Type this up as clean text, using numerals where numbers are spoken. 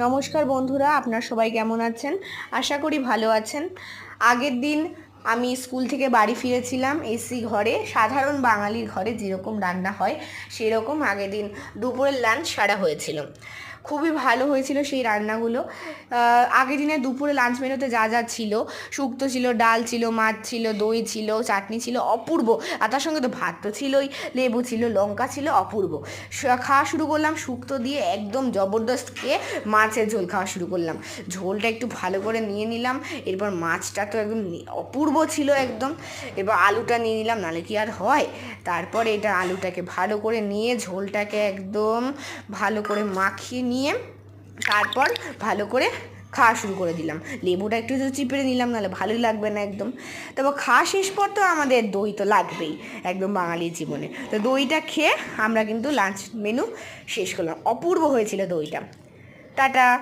নমস্কার বন্ধুরা, আপনার সবাই কেমন আছেন? আশা করি ভালো আছেন। আগের দিন আমি স্কুল থেকে বাড়ি ফিরেছিলাম, এসি ঘরে, সাধারণ বাঙালির ঘরে যেরকম রান্না হয় সেরকম আগের দিন দুপুরের লাঞ্চ সারা হয়েছিল। খুবই ভালো হয়েছিল সেই রান্নাগুলো। আগের দিনে দুপুরে লাঞ্চ মেনুতে যা যা ছিল, শুক্তো ছিল, ডাল ছিল, মাছ ছিল, দই ছিল, চাটনি ছিল, অপূর্ব। আর তার সঙ্গে তো ভাত তো ছিলই, লেবু ছিল, লঙ্কা ছিল, অপূর্ব। খাওয়া শুরু করলাম শুক্তো দিয়ে, একদম জবরদস্ত খেয়ে মাছের ঝোল খাওয়া শুরু করলাম। ঝোলটা একটু ভালো করে নিয়ে নিলাম, এরপর মাছটা তো একদম অপূর্ব ছিল একদম। এবার আলুটা নিয়ে নিলাম, নাহলে কি আর হয়। তারপরে এটা আলুটাকে ভালো করে নিয়ে ঝোলটাকে একদম ভালো করে মাখিয়ে নিয়ে তারপর ভালো করে খাওয়া শুরু করে দিলাম। লেবুটা একটু চিপড়ে নিলাম, নাহলে ভালোই লাগবে না একদম। তারপর খাওয়া শেষ পর তো আমাদের দই তো লাগবেই একদম বাঙালির জীবনে। তো দইটা খেয়ে আমরা কিন্তু লাঞ্চ মেনু শেষ করলাম। অপূর্ব হয়েছিল দইটা। টাটা।